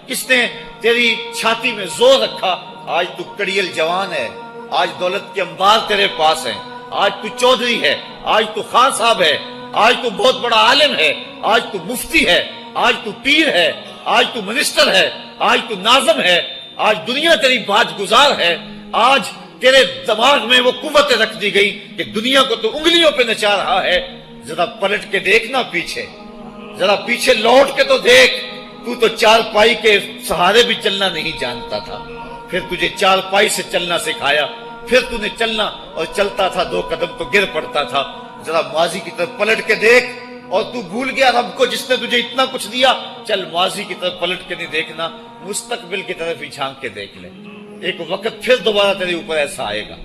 کس نے تیری چھاتی میں زور رکھا؟ آج تو کڑیل جوان ہے، آج دولت کے انبار تیرے پاس ہیں، آج تو چودھری ہے، آج تو خان صاحب ہے، آج تو بہت بڑا عالم ہے، آج تو مفتی ہے، آج تو پیر ہے، آج تو منسٹر ہے، آج تو ناظم ہے، آج دنیا تیری بات گزار ہے، آج تیرے دماغ میں وہ قوت رکھ دی گئی کہ دنیا کو تو انگلیوں پہ نچا رہا ہے۔ ذرا پلٹ کے دیکھنا پیچھے، ذرا پیچھے لوٹ کے تو دیکھ، تو چار پائی کے سہارے بھی چلنا نہیں جانتا تھا، پھر تجھے چار پائی سے چلنا سکھایا، پھر تو نے چلنا اور چلتا تھا، دو قدم تو گر پڑتا تھا۔ ذرا ماضی کی طرف پلٹ کے دیکھ، اور تو بھول گیا رب کو جس نے تجھے اتنا کچھ دیا۔ چل ماضی کی طرف پلٹ کے نہیں دیکھنا، مستقبل کی طرف ہی جھانک کے دیکھ لے۔ ایک وقت پھر دوبارہ تیرے اوپر ایسا آئے گا،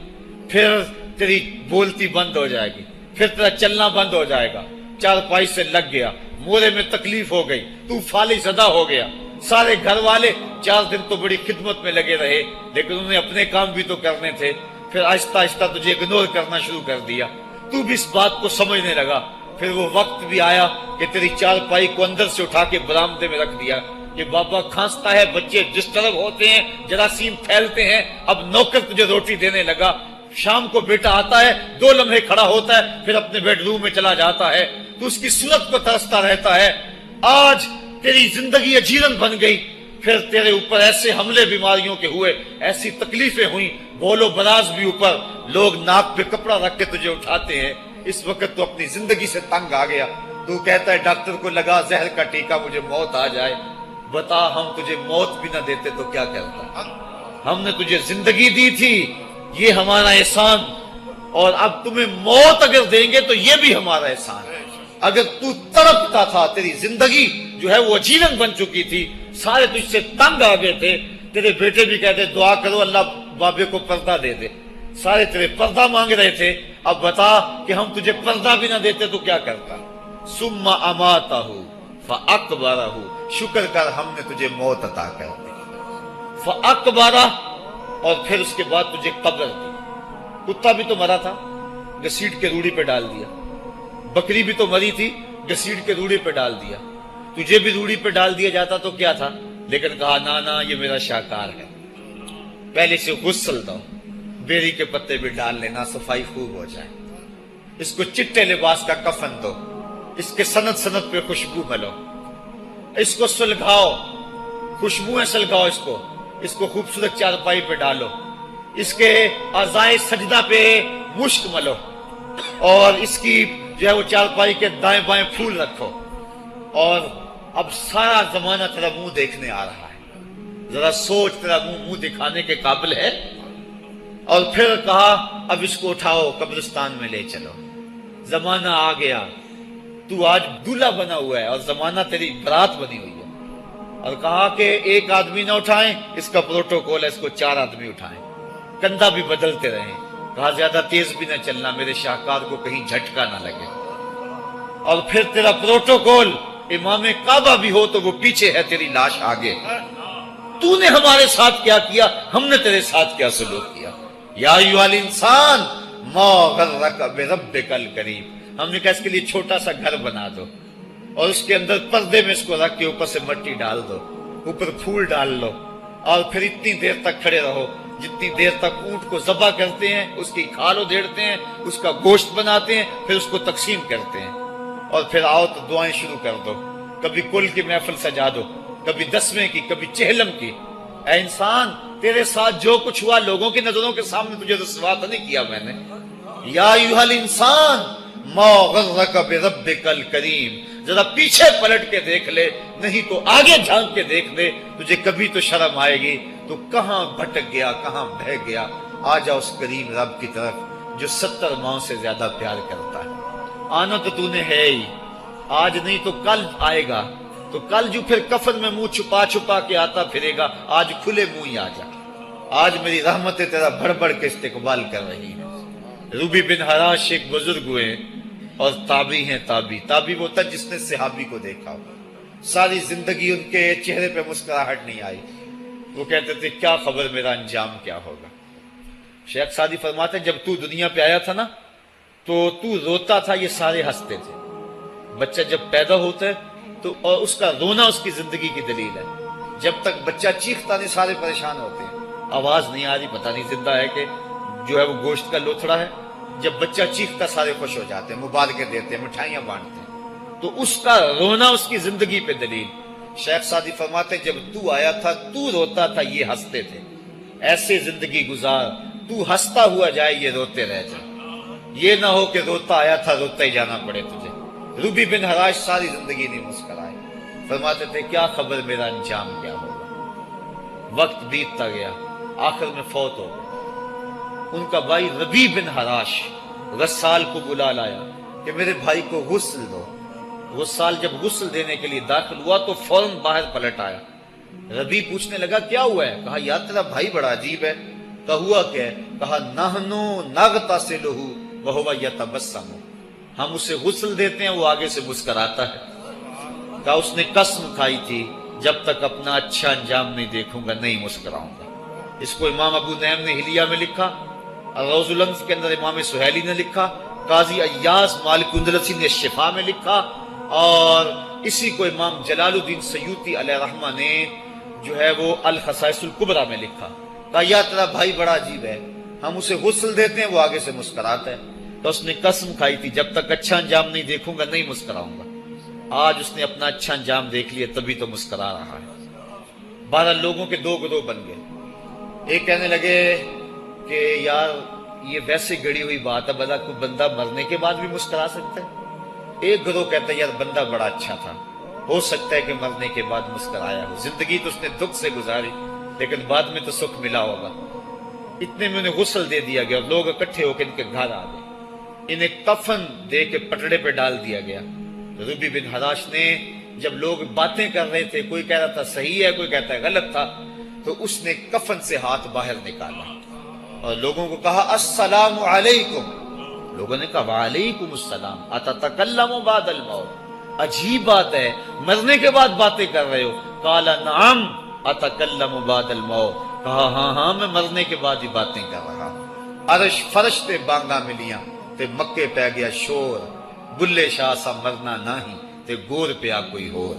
پھر تیری بولتی بند ہو جائے گی، پھر تیرا چلنا بند ہو جائے گا۔ چار پائی سے لگ گیا، مورے میں تکلیف ہو گئی، تو فالج زدہ ہو گیا۔ سارے گھر والے 4 دن تو بڑی خدمت میں لگے رہے، لیکن انہیں اپنے کام بھی تو کرنے تھے، پھر آہستہ آہستہ تجھے اگنور کرنا شروع کر دیا۔ تو بھی اس بات کو سمجھنے لگا۔ پھر وہ وقت بھی آیا کہ تیری چار پائی کو اندر سے اٹھا کے برآمدے میں رکھ دیا کہ بابا کھانستا ہے، بچے جس طرف ہوتے ہیں جراثیم پھیلتے ہیں، اب نوکر تجھے روٹی دینے لگا۔ شام کو بیٹا آتا ہے، 2 لمحے کھڑا ہوتا ہے، پھر اپنے بیڈ روم میں چلا جاتا ہے، تو اس کی صورت کو ترستا رہتا ہے۔ آج تیری زندگی اجیرن بن گئی، پھر تیرے اوپر ایسے حملے بیماریوں کے ہوئے، ایسی تکلیفیں ہوئیں، بول و براز بھی اوپر، لوگ ناک پہ کپڑا رکھ کے تجھے اٹھاتے ہیں۔ اس وقت تو اپنی زندگی سے تنگ آ گیا، تو کہتا ہے ڈاکٹر کو لگا زہر کا ٹیکہ، مجھے موت آ جائے۔ بتا ہم تجھے موت بھی نہ دیتے تو کیا کرتا؟ ہم نے تجھے زندگی دی تھی، یہ ہمارا احسان، اور اب تمہیں موت اگر دیں گے تو یہ بھی ہمارا احسان ہے۔ اگر تو تڑپتا تھا، تیری زندگی جو ہے وہ اجیرن بن چکی تھی، سارے تجھ سے تنگ آ گئے تھے، تیرے بیٹے بھی کہتے دعا کرو اللہ بابے کو پردہ دے دے، سارے تیرے پردہ مانگ رہے تھے، اب بتا کہ ہم تجھے پردہ بھی نہ دیتے تو کیا کرتا؟ ثم اماتہ فاقبرہ، شکر کر ہم نے تجھے موت عطا کر دی، فاقبرہ، اور پھر اس کے بعد تجھے قبر دی۔ کتا بھی تو مرا تھا، گھسیٹ کے روڑی پہ ڈال دیا، بکری بھی تو مری تھی، گھسیٹ کے روڑی پہ ڈال دیا، تجھے بھی روڑی پہ ڈال دیا جاتا تو کیا تھا؟ لیکن کہا نا یہ میرا شاہکار ہے، پہلے سے غسل دو، بیری کے پتے بھی ڈال لینا، صفائی خوب ہو جائے، اس کو چٹے لباس کا کفن دو، اس کے سند سند پہ خوشبو ملو، اس کو سلگھاؤ، خوشبوئیں سلگھاؤ، اس کو خوبصورت چارپائی پہ ڈالو، اس کے اعضائے سجدہ پہ مشک ملو، اور اس کی جو ہے وہ چارپائی کے دائیں بائیں پھول رکھو، اور اب سارا زمانہ تیرا منہ دیکھنے آ رہا ہے، ذرا سوچ تیرا منہ دکھانے کے قابل ہے؟ اور پھر کہا اب اس کو اٹھاؤ، قبرستان میں لے چلو، زمانہ آ گیا، تو آج دولہا بنا ہوا ہے اور زمانہ تیری برات بنی ہوئی ہے، اور کہا کہ ایک آدمی نہ اٹھائیں، اس کا پروٹوکول ہے، اس کو 4 آدمی اٹھائیں، کندھا بھی بدلتے رہیں، کہا زیادہ تیز بھی نہ چلنا، میرے شاہکار کو کہیں جھٹکا نہ لگے، اور پھر تیرا پروٹوکول امام کعبہ بھی ہو تو وہ پیچھے ہے، تیری لاش آگے۔ تو نے ہمارے ساتھ کیا کیا، ہم نے تیرے ساتھ کیا سلوک کیا؟ یا ایھا الانسان ما غرک بربک الکریم، ہم نے کہا اس کے لیے چھوٹا سا گھر بنا دو، اور اس کے اندر پردے میں اس کو رکھ کے اوپر سے مٹی ڈال دو، اوپر پھول ڈال لو، اور پھر اتنی دیر تک کھڑے رہو جتنی دیر تک اونٹ کو ذبح کرتے ہیں، اس کی کھال ادھیڑتے ہیں، اس کا گوشت بناتے ہیں، پھر اس کو تقسیم کرتے ہیں، اور پھر آؤ تو دعائیں شروع کر دو، کبھی کل کی محفل سجا دو، کبھی 10ویں کی، کبھی چہلم کی۔ اے انسان، تیرے ساتھ جو کچھ ہوا لوگوں کی نظروں کے سامنے تجھے رسوا تو نہیں کیا میں نے؟ یا ایھا الانسان ما غرک بربک الکریم، ذرا پیچھے پلٹ کے دیکھ لے، نہیں تو آگے جھانک کے دیکھ لے، تجھے کبھی تو شرم آئے گی، تو کہاں بھٹک گیا، کہاں بہہ گیا۔ آ جا اس کریم رب کی طرف جو 70 ماؤں سے زیادہ پیار کرتا ہے۔ آنا تو نے ہے ہی، آج نہیں تو کل آئے گا، تو کل جو پھر کفن میں منہ چھپا چھپا کے آتا پھرے گا، آج کھلے منہ ہی آ جا۔ آج میری رحمتیں تیرا بڑھ بڑھ کے استقبال کر رہی ہیں۔ روبی بن حراش ایک بزرگ ہوئے اور تابعی ہیں، تابعی وہ تھا جس نے صحابی کو دیکھا ہو، ساری زندگی ان کے چہرے پہ مسکراہٹ نہیں آئی، وہ کہتے تھے کیا خبر میرا انجام کیا ہوگا۔ شیخ سعدی فرماتے ہیں جب تو دنیا پہ آیا تھا نا تو روتا تھا، یہ سارے ہنستے تھے۔ بچہ جب پیدا ہوتا ہے تو اور اس کا رونا اس کی زندگی کی دلیل ہے، جب تک بچہ چیختا نہیں سارے پریشان ہوتے ہیں، آواز نہیں آ رہی، پتہ نہیں زندہ ہے کہ جو ہے وہ گوشت کا لوتھڑا ہے۔ جب بچہ چیختا سارے خوش ہو جاتے ہیں، مبارکیں دیتے ہیں، مٹھائیاں بانٹتے ہیں۔ تو اس کا رونا اس کی زندگی پہ دلیل۔ شیخ سعدی فرماتے جب تو آیا تھا تو روتا تھا، یہ ہنستے تھے۔ ایسے زندگی گزار تو ہنستا ہوا جائے، یہ روتے رہ جائے۔ یہ نہ ہو کہ روتا آیا تھا روتا ہی جانا پڑے تجھے۔ روبی بن حراش ساری زندگی نہیں مسکرائے، فرماتے تھے کیا خبر میرا انجام کیا ہوگا۔ وقت بیتتا گیا، آخر میں فوت ہو گئے۔ ان کا بھائی ربی بن حراش غسال کو بلا لایا کہ میرے بھائی کو غسل دو۔ غسال جب غسل دینے کے لیے داخل ہوا تو فوراً باہر پلٹ آیا۔ ربی پوچھنے لگا کیا ہوا ہے؟ کہا یار تیرا بھائی بڑا عجیب ہے۔ کہا ہوا کیا ہے؟ کہا نحنو نغتسلہ وہو یتبسم، ہم اسے غسل دیتے ہیں وہ آگے سے مسکراتا ہے۔ کہا اس نے قسم کھائی تھی جب تک اپنا اچھا انجام نہیں دیکھوں گا نہیں مسکراؤں گا۔ اس کو امام ابو نعیم نے حلیہ میں لکھا، روز الانف کے اندر امام سہیلی نے لکھا، قاضی ایاز مالک اندلسی نے شفا میں لکھا، اور اسی کو امام جلال الدین سیوطی علیہ رحمہ نے جو ہے وہ الخصائص الکبریٰ میں لکھا۔ کہا یا تیرا بھائی بڑا عجیب ہے، ہم اسے غسل دیتے ہیں وہ آگے سے مسکراتا ہے۔ تو اس نے قسم کھائی تھی جب تک اچھا انجام نہیں دیکھوں گا نہیں مسکراؤں گا۔ آج اس نے اپنا اچھا انجام دیکھ لیا تبھی تو مسکرا رہا ہے۔ 12 لوگوں کے 2 گروہ بن گئے۔ ایک کہنے لگے کہ یار یہ ویسے گڑی ہوئی بات ہے، بھلا کوئی بندہ مرنے کے بعد بھی مسکرا سکتا ہے۔ ایک گروہ کہتا ہے یار بندہ بڑا اچھا تھا، ہو سکتا ہے کہ مرنے کے بعد مسکرایا ہو، زندگی تو اس نے دکھ سے گزاری لیکن بعد میں تو سکھ ملا ہوگا۔ اتنے میں انہیں غسل دے دیا گیا اور لوگ اکٹھے ہو کے ان کے گھر آ گئے۔ انہیں کفن دے کے پٹڑے پہ ڈال دیا گیا۔ ربی بن حراش نے جب لوگ باتیں کر رہے تھے، کوئی کہہ رہا تھا صحیح ہے کوئی کہتا ہے غلط تھا، تو اس نے کفن سے ہاتھ باہر نکالا اور لوگوں کو کہا السلام علیکم۔ لوگوں نے کہا وعلیکم السلام، اتتکلم بعد الموت، عجیب بات ہے مرنے کے بعد باتیں کر رہے ہو۔ قال نعم اتکلم بعد الموت، کہا ہاں ہاں میں مرنے کے بعد ہی باتیں کر رہا ہوں۔ عرش فرش تے بانگا ملیاں تے مکے پہ گیا شور، بلے شاہ سا مرنا نہیں تے گور پیا کوئی ہور۔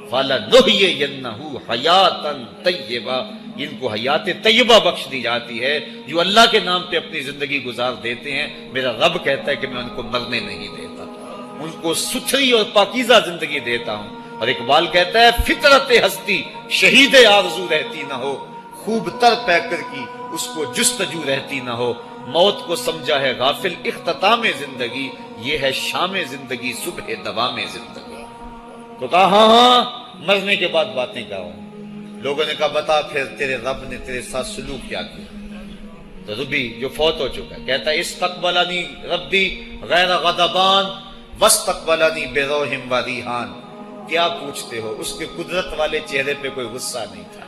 فَلَنُحْيِيَنَّهُ حَيَاتًا طَيِّبَةً، ان کو حیات طیبہ بخش دی جاتی ہے جو اللہ کے نام پہ اپنی زندگی گزار دیتے ہیں۔ میرا رب کہتا ہے کہ میں ان کو مرنے نہیں دیتا، ان کو ستھری اور پاکیزہ زندگی دیتا ہوں۔ اور اقبال کہتا ہے فطرت ہستی شہید آرزو رہتی نہ ہو، خوب تر پیکر کی اس کو جستجو رہتی نہ ہو۔ موت کو سمجھا ہے غافل اختتام زندگی، یہ ہے شام زندگی صبح دوام زندگی۔ تو کہا ہاں ہاں مرنے کے بعد باتیں کروں۔ لوگوں نے کہا بتا پھر تیرے رب نے تیرے ساتھ سلوک کیا کیا؟ تو ربی جو فوت ہو چکا ہے کہتا ہے استقبلنی ربی غیر غضبان واستقبلنی بروح و ریحان۔ کیا پوچھتے ہو، اس کے قدرت والے چہرے پہ کوئی غصہ نہیں تھا،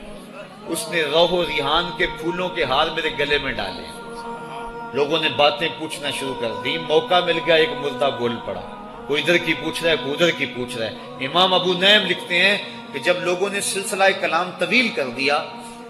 اس نے روح و ریحان کے پھولوں کے ہار میرے گلے میں ڈالے۔ لوگوں نے باتیں پوچھنا شروع کر دی، موقع مل گیا ایک مردہ بول پڑا، کوئی ادھر کی پوچھ رہا ہے کوئی ادھر کی پوچھ رہا ہے۔ امام ابو نعیم لکھتے ہیں کہ جب لوگوں نے سلسلہ کلام طویل کر دیا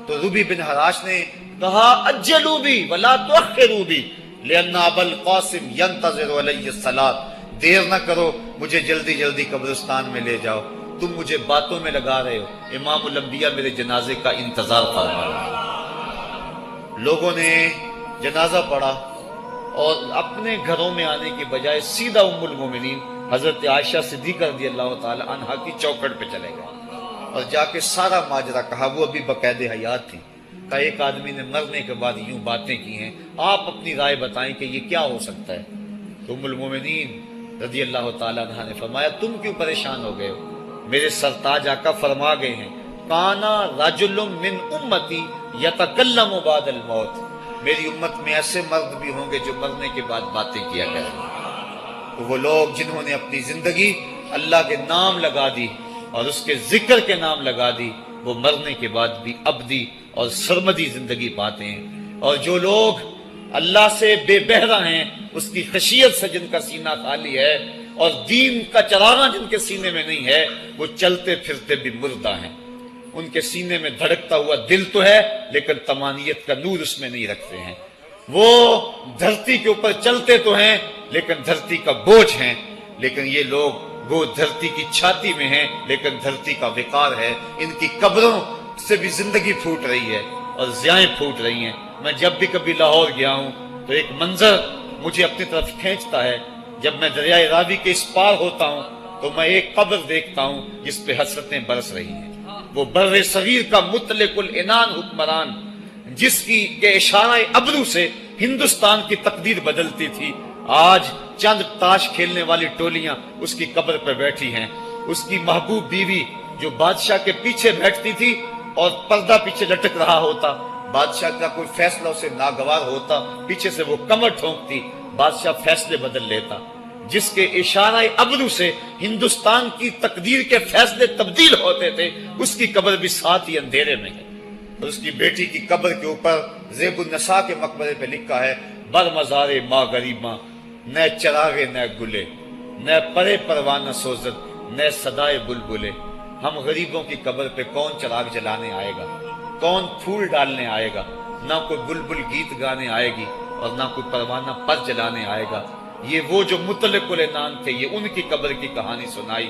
تو ربی بن حراش نے کہا اجلوا بی ولا تؤخروا بی لان ابا القاسم ينتظر علی الصلاۃ، دیر نہ کرو مجھے جلدی جلدی قبرستان میں لے جاؤ، تم مجھے باتوں میں لگا رہے ہو، امام الانبیاء میرے جنازے کا انتظار فرما رہے ہیں۔ لوگوں نے جنازہ پڑھا اور اپنے گھروں میں آنے کی بجائے سیدھا ام المومنین حضرت عائشہ صدیقہ رضی اللہ تعالی عنہا کی چوکھٹ پہ چلے گئے اور جا کے سارا ماجرا کہا۔ وہ ابھی باقاعدہ حیات تھی۔ کہا ایک آدمی نے مرنے کے بعد یوں باتیں کی ہیں، آپ اپنی رائے بتائیں کہ یہ کیا ہو سکتا ہے۔ تو ام المومنین رضی اللہ تعالی عنہا نے فرمایا تم کیوں پریشان ہو گئے ہو، میرے سرتاج آقا فرما گئے ہیں کانا رجل من امتی یتکلم بعد الموت، میری امت میں ایسے مرد بھی ہوں گے جو مرنے کے بعد باتیں کیا کریں گے۔ تو وہ لوگ جنہوں نے اپنی زندگی اللہ کے نام لگا دی اور اس کے ذکر کے نام لگا دی، وہ مرنے کے بعد بھی ابدی اور سرمدی زندگی پاتے ہیں۔ اور جو لوگ اللہ سے بے بہرہ ہیں، اس کی خشیت سے جن کا سینہ خالی ہے اور دین کا چراغاں جن کے سینے میں نہیں ہے، وہ چلتے پھرتے بھی مردہ ہیں۔ ان کے سینے میں دھڑکتا ہوا دل تو ہے لیکن تمانیت کا نور اس میں نہیں رکھتے ہیں۔ وہ دھرتی کے اوپر چلتے تو ہیں لیکن دھرتی کا بوجھ ہیں، لیکن یہ لوگ وہ دھرتی کی چھاتی میں ہیں لیکن دھرتی کا وقار ہے۔ ان کی قبروں سے بھی زندگی پھوٹ رہی ہے اور ضیائیں پھوٹ رہی ہیں۔ میں جب بھی کبھی لاہور گیا ہوں تو ایک منظر مجھے اپنی طرف کھینچتا ہے۔ جب میں دریائے راوی کے اس پار ہوتا ہوں تو میں ایک قبر دیکھتا ہوں جس پہ حسرتیں برس رہی ہیں۔ وہ بر صغیر کا مطلق العنان حکمران، جس کی کے اشارہ ابرو سے ہندوستان کی تقدیر بدلتی تھی، آج چند تاش کھیلنے والی ٹولیاں اس کی قبر پہ بیٹھی ہیں۔ اس کی محبوب بیوی جو بادشاہ کے پیچھے بیٹھتی تھی اور پردہ پیچھے لٹک رہا ہوتا، بادشاہ کا کوئی فیصلہ اسے ناگوار ہوتا، پیچھے سے وہ کمر ٹھونکتی، بادشاہ فیصلے بدل لیتا۔ جس کے اشارہ ابرو سے ہندوستان کی تقدیر کے فیصلے تبدیل ہوتے تھے، اس کی قبر بھی ساتھ ہی اندھیرے میں ہے۔ اور اس کی بیٹی کی قبر کے اوپر زیب النساء کے مقبرے پہ لکھا ہے، بر مزار ماں غریباں، نہ چراغے نہ گلے، نہ پرے پروانہ سوزد، نہ صدائے بلبلے۔ ہم غریبوں کی قبر پہ کون چراغ جلانے آئے گا، کون پھول ڈالنے آئے گا؟ نہ کوئی بلبل گیت گانے آئے گی اور نہ کوئی پروانہ پر جلانے آئے گا۔ یہ وہ جو مطلق العنان تھے، یہ ان کی قبر کی کہانی سنائی۔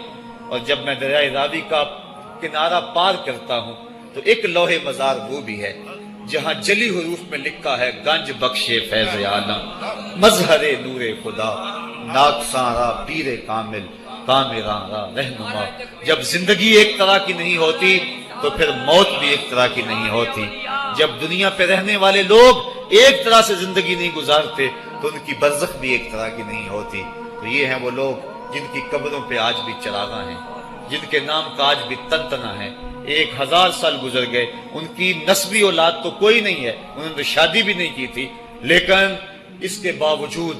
اور جب میں دریائے راوی کا کنارہ پار کرتا ہوں تو ایک لوح مزار وہ بھی ہے جہاں جلی حروف میں لکھا ہے، گنج بخشے فیض عالم، مظہر نور خدا، ناکساں پیر کامل، کامراں رہنما۔ جب زندگی ایک طرح کی نہیں ہوتی تو پھر موت بھی ایک طرح کی نہیں ہوتی۔ جب دنیا پہ رہنے والے لوگ ایک طرح سے زندگی نہیں گزارتے تو ان کی برزخ بھی ایک طرح کی نہیں ہوتی۔ تو یہ ہیں وہ لوگ جن کی قبروں پہ آج بھی چراغاں ہیں، جن کے نام کا آج بھی تنتنا ہے۔ 1000 سال گزر گئے، ان کی نسبی اولاد تو کوئی نہیں ہے، انہوں نے شادی بھی نہیں کی تھی، لیکن اس کے باوجود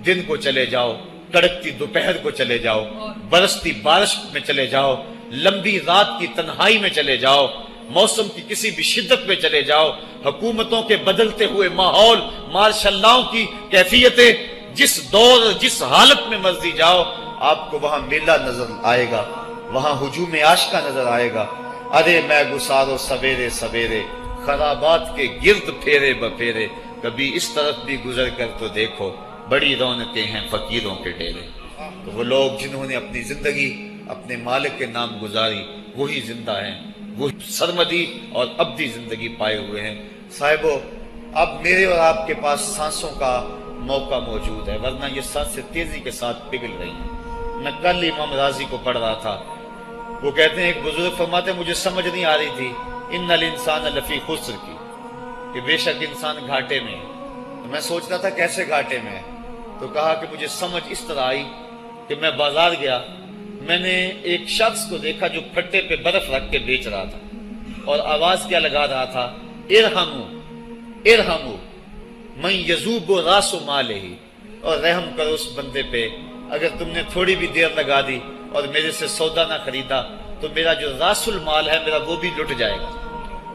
دن کو چلے جاؤ، کڑکتی دوپہر کو چلے جاؤ، برستی بارش میں چلے جاؤ، لمبی رات کی تنہائی میں چلے جاؤ، موسم کی کسی بھی شدت میں چلے جاؤ، حکومتوں کے بدلتے ہوئے ماحول، مارشل لاؤ کی کیفیتیں، جس دور جس حالت میں مرضی جاؤ، آپ کو وہاں میلہ نظر آئے گا، وہاں ہجوم عاشقہ نظر آئے گا۔ ارے میں گسارو سویرے سویرے، خرابات کے گرد پھیرے بپھیرے، کبھی اس طرف بھی گزر کر تو دیکھو، بڑی رونقیں ہیں فقیروں کے ڈیرے۔ تو وہ لوگ جنہوں نے اپنی زندگی اپنے مالک کے نام گزاری، وہی زندہ ہیں، وہ سرمدی اور ابدی زندگی پائے ہوئے ہیں۔ صاحبو، اب میرے اور آپ کے پاس سانسوں کا موقع موجود ہے، ورنہ یہ سانسیں تیزی کے ساتھ پگھل رہی ہیں۔ میں کل امام راضی کو پڑھ رہا تھا، وہ کہتے ہیں، ایک بزرگ فرماتے ہیں، مجھے سمجھ نہیں آ رہی تھی ان الانسان لفی خسر کی، کہ بے شک انسان گھاٹے میں ہے۔ تو میں سوچ رہا تھا کیسے گھاٹے میں ہے، تو کہا کہ مجھے سمجھ اس طرح آئی کہ میں بازار گیا، میں نے ایک شخص کو دیکھا جو پھٹے پہ برف رکھ کے بیچ رہا تھا، اور آواز کیا لگا رہا تھا، ارحمو ارحمو من یذوب راس مالہ، اور رحم کرو اس بندے پہ، اگر تم نے تھوڑی بھی دیر لگا دی اور میرے سے سودا نہ خریدا تو میرا جو راس المال ہے میرا وہ بھی لٹ جائے گا،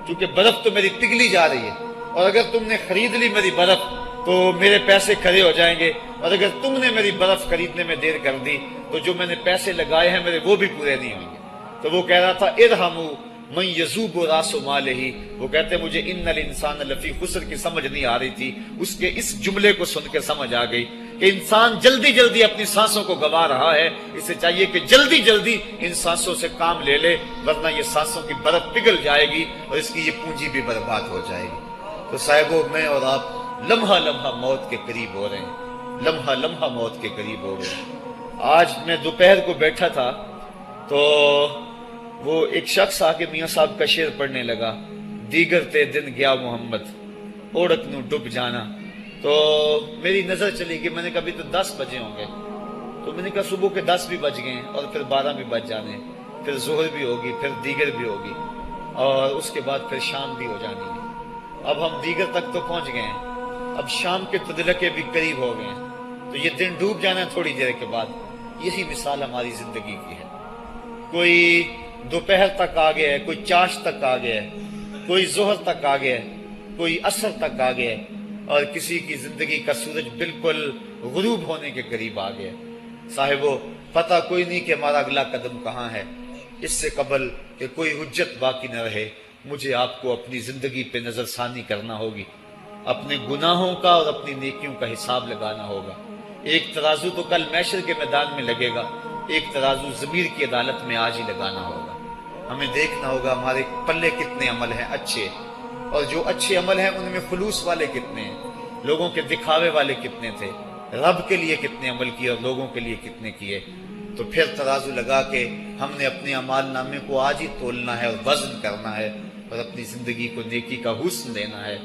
کیونکہ برف تو میری پگھلی جا رہی ہے، اور اگر تم نے خرید لی میری برف تو میرے پیسے کھڑے ہو جائیں گے، اور اگر تم نے میری برف خریدنے میں دیر کر دی تو جو میں نے پیسے لگائے ہیں میرے وہ بھی پورے نہیں ہوں گے۔ تو وہ کہہ رہا تھا ارحمو من یذوب راس مالہ، وہ کہتے مجھے ان الانسان لفی خسر کی سمجھ نہیں آ رہی تھی، اس کے اس جملے کو سن کے سمجھ آ گئی کہ انسان جلدی جلدی اپنی سانسوں کو گوا رہا ہے، اسے چاہیے کہ جلدی جلدی ان سانسوں سے کام لے لے، ورنہ یہ سانسوں کی برف پگھل جائے گی اور اس کی یہ پونجی بھی برباد ہو جائے گی۔ تو صاحبو، میں اور آپ لمحہ لمحہ موت کے قریب ہو رہے ہیں، لمحہ لمحہ موت کے قریب ہو رہے ہیں۔ آج میں دوپہر کو بیٹھا تھا تو وہ ایک شخص آ کے میاں صاحب کا شعر پڑھنے لگا، دیگر تے دن گیا محمد اوڑک نو ڈب جانا۔ تو میری نظر چلی گئی، میں نے کہا ابھی تو 10 بجے ہوں گے، تو میں نے کہا صبح کے 10 بھی بج گئے اور پھر 12 بھی بج جانے، پھر ظہر بھی ہوگی، پھر دیگر بھی ہوگی، اور اس کے بعد پھر شام بھی ہو جانی ہے۔ اب ہم دیگر تک تو پہنچ گئے ہیں، اب شام کے تدلکے بھی قریب ہو گئے ہیں، تو یہ دن ڈوب جانا ہے تھوڑی دیر کے بعد۔ یہی مثال ہماری زندگی کی ہے، کوئی دوپہر تک آ گیا ہے، کوئی چاش تک آ گیا ہے، کوئی ظہر تک آ گیا ہے، کوئی عصر تک آ گیا ہے، اور کسی کی زندگی کا سورج بالکل غروب ہونے کے قریب آ گیا ہے۔ صاحبو، پتہ کوئی نہیں کہ ہمارا اگلا قدم کہاں ہے۔ اس سے قبل کہ کوئی حجت باقی نہ رہے، مجھے آپ کو اپنی زندگی پہ نظر ثانی کرنا ہوگی، اپنے گناہوں کا اور اپنی نیکیوں کا حساب لگانا ہوگا۔ ایک ترازو تو کل محشر کے میدان میں لگے گا، ایک ترازو ضمیر کی عدالت میں آج ہی لگانا ہوگا۔ ہمیں دیکھنا ہوگا ہمارے پلے کتنے عمل ہیں اچھے، اور جو اچھے عمل ہیں ان میں خلوص والے کتنے ہیں، لوگوں کے دکھاوے والے کتنے تھے، رب کے لیے کتنے عمل کیے اور لوگوں کے لیے کتنے کیے۔ تو پھر ترازو لگا کے ہم نے اپنے اعمال نامے کو آج ہی تولنا ہے اور وزن کرنا ہے، اور اپنی زندگی کو نیکی کا حسن دینا ہے۔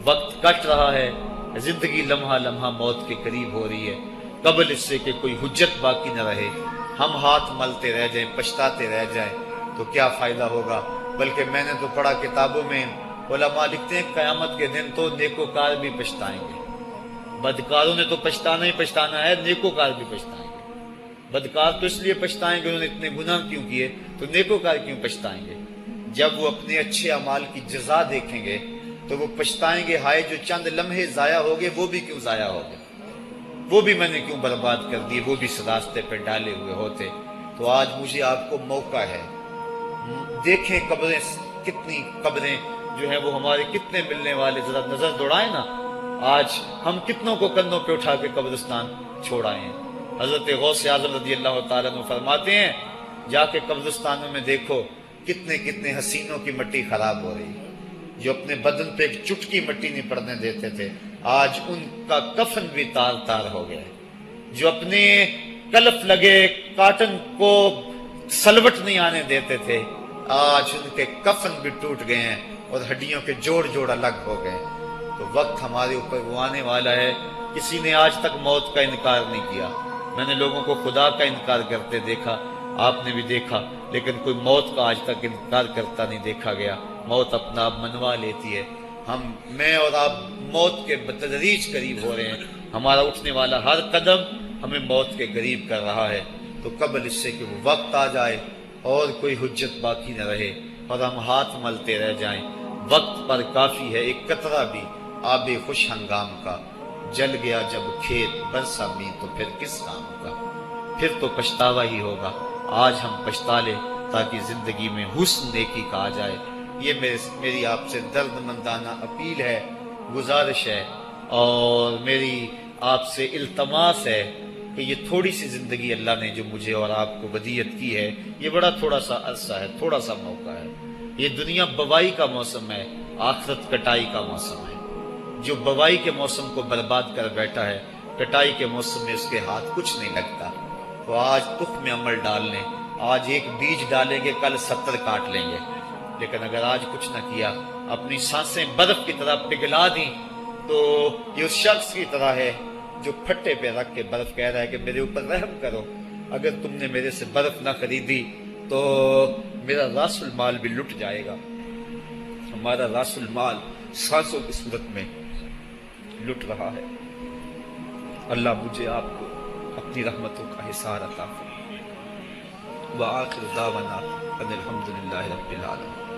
وقت کٹ رہا ہے، زندگی لمحہ لمحہ موت کے قریب ہو رہی ہے، قبل اس سے کہ کوئی حجت باقی نہ رہے، ہم ہاتھ ملتے رہ جائیں، پچھتاتے رہ جائیں تو کیا فائدہ ہوگا؟ بلکہ میں نے تو پڑھا کتابوں میں، علماء لکھتے ہیں قیامت کے دن تو نیکوکار بھی پچھتائیں گے۔ بدکاروں نے تو پچھتانا ہی پچھتانا ہے، نیکوکار بھی پچھتائیں گے۔ بدکار تو اس لیے پچھتائیں گے انہوں نے اتنے گناہ کیوں کیے، تو نیکوکار کیوں پچھتائیں گے؟ جب وہ اپنے اچھے اعمال کی جزا دیکھیں گے تو وہ پچھتائیں گے، ہائے جو چند لمحے ضائع ہو گئے وہ بھی کیوں ضائع ہو گئے، وہ بھی میں نے کیوں برباد کر دیے، وہ بھی اس راستے پہ ڈالے ہوئے ہوتے۔ تو آج مجھے آپ کو موقع ہے، دیکھیں قبریں، کتنی قبریں جو ہیں وہ ہمارے کتنے ملنے والے، ذرا نظر دوڑائیں نا، آج ہم کتنوں کو کندھوں پہ اٹھا کے قبرستان چھوڑائے ہیں۔ حضرت غوث اعظم رضی اللہ تعالیٰ عنہ فرماتے ہیں، جا کے قبرستانوں میں دیکھو کتنے کتنے حسینوں کی مٹی خراب ہو رہی ہے، جو اپنے بدن پہ ایک چٹکی مٹی نہیں پڑنے دیتے تھے، آج ان کا کفن بھی تار تار ہو گیا ہے۔ جو اپنے کلف لگے کاٹن کو سلوٹ نہیں آنے دیتے تھے، آج ان کے کفن بھی ٹوٹ گئے ہیں اور ہڈیوں کے جوڑ جوڑ الگ ہو گئے۔ تو وقت ہمارے اوپر وہ آنے والا ہے، کسی نے آج تک موت کا انکار نہیں کیا۔ میں نے لوگوں کو خدا کا انکار کرتے دیکھا، آپ نے بھی دیکھا، لیکن کوئی موت کا آج تک انکار کرتا نہیں دیکھا گیا۔ موت اپنا آپ منوا لیتی ہے۔ میں اور آپ موت کے بتدریج قریب ہو رہے ہیں، ہمارا اٹھنے والا ہر قدم ہمیں موت کے قریب کر رہا ہے۔ تو قبل اس سے کہ وہ وقت آ جائے اور کوئی حجت باقی نہ رہے اور ہم ہاتھ ملتے رہ جائیں، وقت پر کافی ہے ایک قطرہ بھی آب خوش ہنگام کا، جل گیا جب کھیت برسا می تو پھر کس کام کا، پھر تو پچھتاوا ہی ہوگا۔ آج ہم پچھتا لیں تاکہ زندگی میں حسن نیکی کا آ جائے۔ یہ میری آپ سے درد مندانہ اپیل ہے، گزارش ہے، اور میری آپ سے التماس ہے کہ یہ تھوڑی سی زندگی اللہ نے جو مجھے اور آپ کو ودیعت کی ہے، یہ بڑا تھوڑا سا عرصہ ہے، تھوڑا سا موقع ہے۔ یہ دنیا بوائی کا موسم ہے، آخرت کٹائی کا موسم ہے۔ جو بوائی کے موسم کو برباد کر بیٹھا ہے، کٹائی کے موسم میں اس کے ہاتھ کچھ نہیں لگتا۔ تو آج تخم میں عمل ڈال لیں، آج ایک بیج ڈالیں گے کل 70 کاٹ لیں گے، لیکن اگر آج کچھ نہ کیا، اپنی سانسیں برف کی طرح پگھلا دیں، تو یہ اس شخص کی طرح ہے جو پھٹے پہ رکھ کے برف کہہ رہا ہے کہ میرے اوپر رحم کرو، اگر تم نے میرے سے برف نہ خریدی تو میرا راس المال بھی لٹ جائے گا۔ ہمارا راس المال سانسوں کی صورت میں لٹ رہا ہے۔ اللہ مجھے آپ کو اپنی رحمتوں کا حصار عطا فرمائے۔ وآخر دعوانا ان الحمدللہ رب العالمین۔